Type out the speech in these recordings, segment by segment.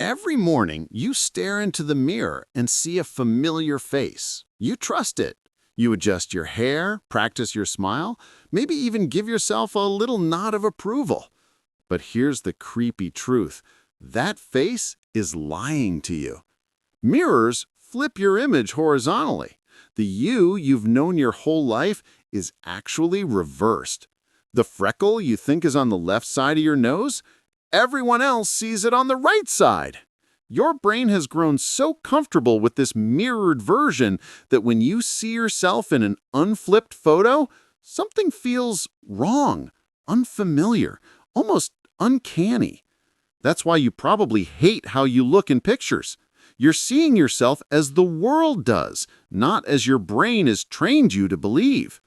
Every morning, you stare into the mirror and see a familiar face. You trust it. You adjust your hair, practice your smile, maybe even give yourself a little nod of approval. But here's the creepy truth. That face is lying to you. Mirrors flip your image horizontally. The you you've known your whole life is actually reversed. The freckle you think is on the left side of your nose, everyone else sees it on the right side. Your brain has grown so comfortable with this mirrored version that when you see yourself in an unflipped photo, something feels wrong, unfamiliar, almost uncanny. That's why you probably hate how you look in pictures. You're seeing yourself as the world does, not as your brain has trained you to believe.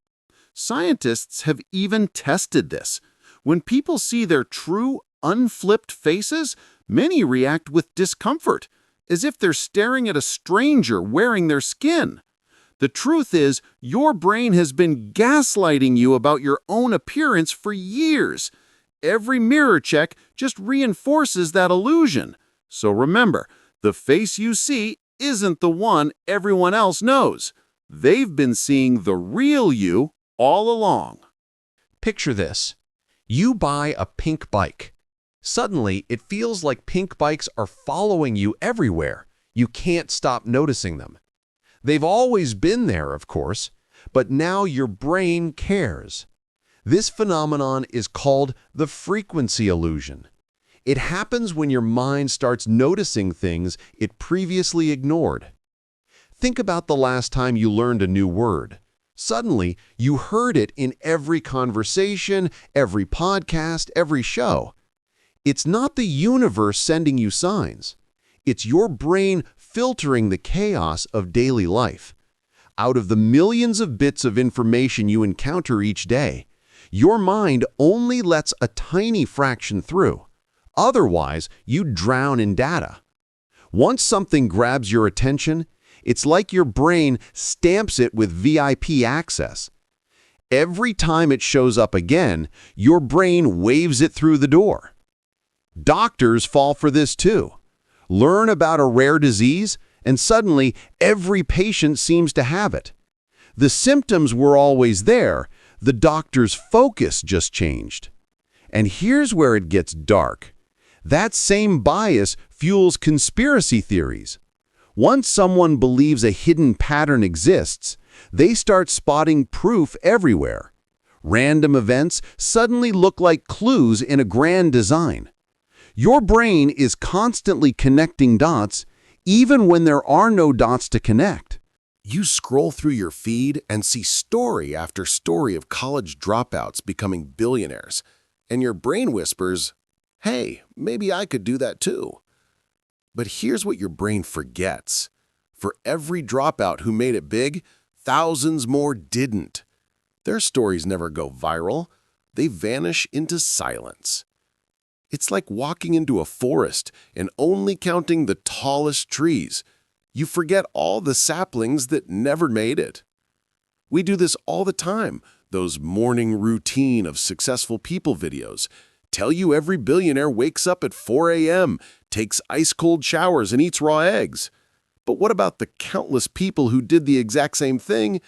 Scientists have even tested this. When people see their true, unflipped faces, many react with discomfort, as if they're staring at a stranger wearing their skin. The truth is, your brain has been gaslighting you about your own appearance for years. Every mirror check just reinforces that illusion. So remember, the face you see isn't the one everyone else knows. They've been seeing the real you all along. Picture this. You buy a pink bike. Suddenly, it feels like pink bikes are following you everywhere. You can't stop noticing them. They've always been there, of course, but now your brain cares. This phenomenon is called the frequency illusion. It happens when your mind starts noticing things it previously ignored. Think about the last time you learned a new word. Suddenly, you heard it in every conversation, every podcast, every show. It's not the universe sending you signs. It's your brain filtering the chaos of daily life. Out of the millions of bits of information you encounter each day, your mind only lets a tiny fraction through. Otherwise, you drown in data. Once something grabs your attention, it's like your brain stamps it with VIP access. Every time it shows up again, your brain waves it through the door. Doctors fall for this too. Learn about a rare disease, and suddenly every patient seems to have it. The symptoms were always there, the doctor's focus just changed. And here's where it gets dark. That same bias fuels conspiracy theories. Once someone believes a hidden pattern exists, they start spotting proof everywhere. Random events suddenly look like clues in a grand design. Your brain is constantly connecting dots, even when there are no dots to connect. You scroll through your feed and see story after story of college dropouts becoming billionaires, and your brain whispers, "Hey, maybe I could do that too." But here's what your brain forgets. For every dropout who made it big, thousands more didn't. Their stories never go viral. They vanish into silence. It's like walking into a forest and only counting the tallest trees. You forget all the saplings that never made it. We do this all the time. Those morning routine of successful people videos tell you every billionaire wakes up at 4 a.m., takes ice-cold showers, and eats raw eggs. But what about the countless people who did the exact same thing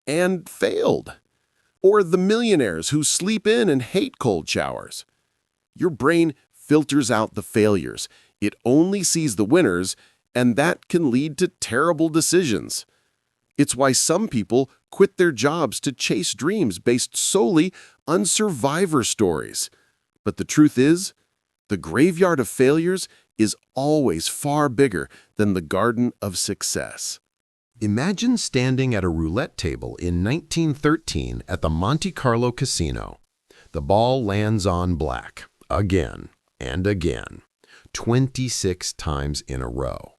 and failed? Or the millionaires who sleep in and hate cold showers? Your brain filters out the failures. It only sees the winners, and that can lead to terrible decisions. It's why some people quit their jobs to chase dreams based solely on survivor stories. But the truth is, the graveyard of failures is always far bigger than the garden of success. Imagine standing at a roulette table in 1913 at the Monte Carlo Casino. The ball lands on black, again and again, 26 times in a row.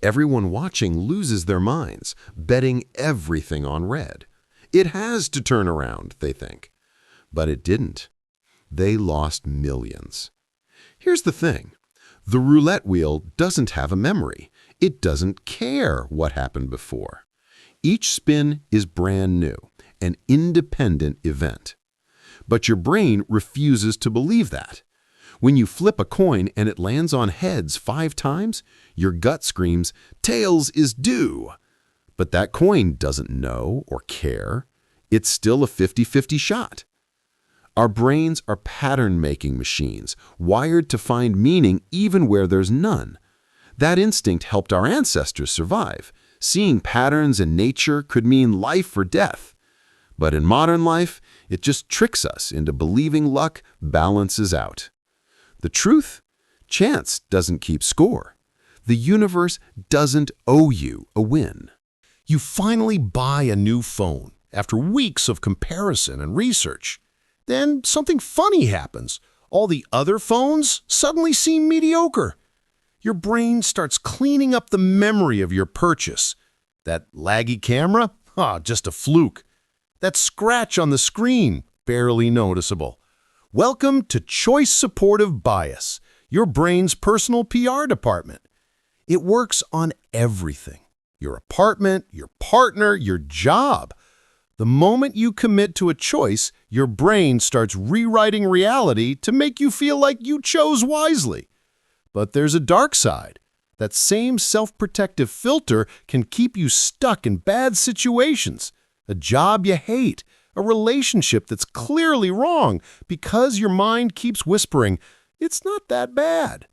Everyone watching loses their minds, betting everything on red. It has to turn around, they think. But it didn't. They lost millions. Here's the thing. The roulette wheel doesn't have a memory. It doesn't care what happened before. Each spin is brand new, an independent event. But your brain refuses to believe that. When you flip a coin and it lands on heads 5 times, your gut screams, "Tails is due." But that coin doesn't know or care. It's still a 50-50 shot. Our brains are pattern-making machines, wired to find meaning even where there's none. That instinct helped our ancestors survive. Seeing patterns in nature could mean life or death. But in modern life, it just tricks us into believing luck balances out. The truth? Chance doesn't keep score. The universe doesn't owe you a win. You finally buy a new phone after weeks of comparison and research. Then something funny happens. All the other phones suddenly seem mediocre. Your brain starts cleaning up the memory of your purchase. That laggy camera? Just a fluke. That scratch on the screen? Barely noticeable. Welcome to Choice Supportive Bias, your brain's personal PR department. It works on everything. Your apartment, your partner, your job. The moment you commit to a choice, your brain starts rewriting reality to make you feel like you chose wisely. But there's a dark side. That same self-protective filter can keep you stuck in bad situations. A job you hate, a relationship that's clearly wrong because your mind keeps whispering, "It's not that bad."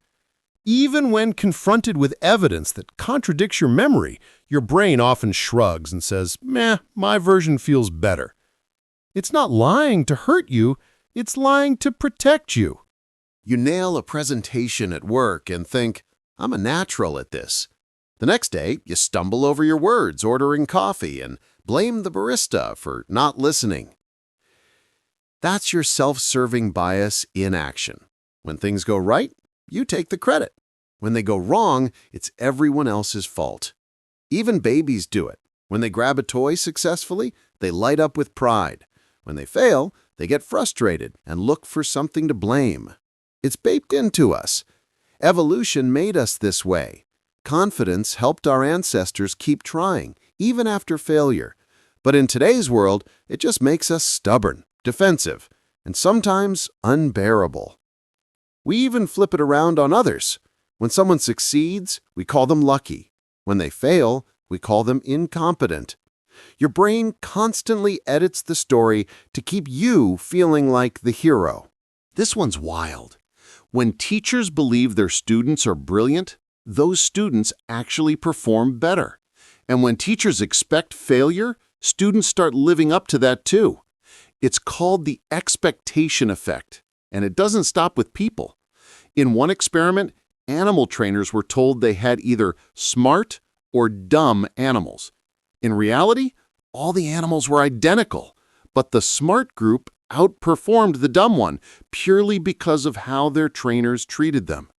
Even when confronted with evidence that contradicts your memory, your brain often shrugs and says, "Meh, my version feels better." It's not lying to hurt you, it's lying to protect you. You nail a presentation at work and think, "I'm a natural at this." The next day, you stumble over your words ordering coffee and blame the barista for not listening. That's your self-serving bias in action. When things go right, you take the credit. When they go wrong, it's everyone else's fault. Even babies do it. When they grab a toy successfully, they light up with pride. When they fail, they get frustrated and look for something to blame. It's baked into us. Evolution made us this way. Confidence helped our ancestors keep trying, even after failure. But in today's world, it just makes us stubborn, defensive, and sometimes unbearable. We even flip it around on others. When someone succeeds, we call them lucky. When they fail, we call them incompetent. Your brain constantly edits the story to keep you feeling like the hero. This one's wild. When teachers believe their students are brilliant, those students actually perform better. And when teachers expect failure, students start living up to that too. It's called the expectation effect, and it doesn't stop with people. In one experiment, animal trainers were told they had either smart or dumb animals. In reality, all the animals were identical, but the smart group outperformed the dumb one purely because of how their trainers treated them.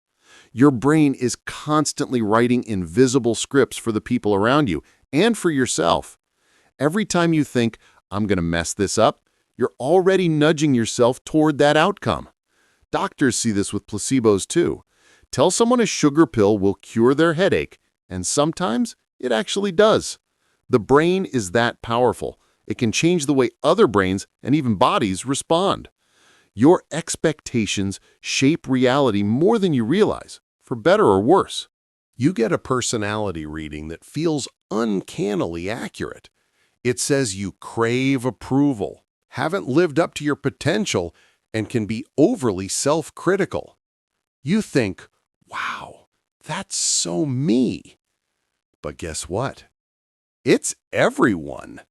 Your brain is constantly writing invisible scripts for the people around you and for yourself. Every time you think, "I'm going to mess this up," you're already nudging yourself toward that outcome. Doctors see this with placebos too. Tell someone a sugar pill will cure their headache, and sometimes it actually does. The brain is that powerful. It can change the way other brains and even bodies respond. Your expectations shape reality more than you realize, for better or worse. You get a personality reading that feels uncannily accurate. It says you crave approval, haven't lived up to your potential, and can be overly self-critical. You think, "Wow, that's so me." But guess what? It's everyone.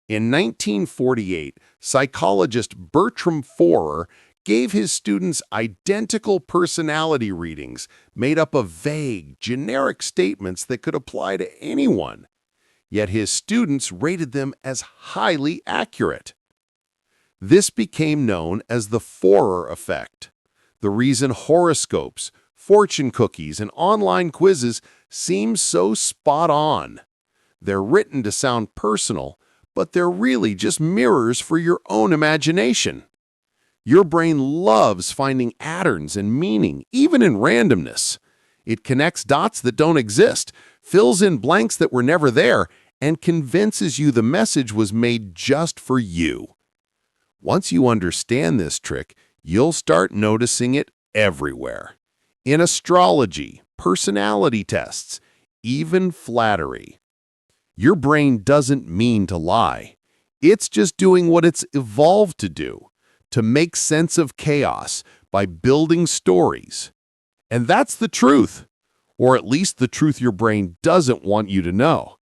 In 1948, psychologist Bertram Forer gave his students identical personality readings made up of vague, generic statements that could apply to anyone. Yet his students rated them as highly accurate. This became known as the Forer effect. The reason horoscopes, fortune cookies, and online quizzes seem so spot on. They're written to sound personal, but they're really just mirrors for your own imagination. Your brain loves finding patterns and meaning, even in randomness. It connects dots that don't exist, fills in blanks that were never there, and convinces you the message was made just for you. Once you understand this trick, you'll start noticing it everywhere. In astrology, personality tests, even flattery. Your brain doesn't mean to lie. It's just doing what it's evolved to do, to make sense of chaos by building stories. And that's the truth, or at least the truth your brain doesn't want you to know.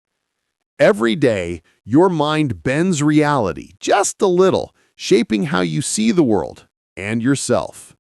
Every day, your mind bends reality just a little, shaping how you see the world and yourself.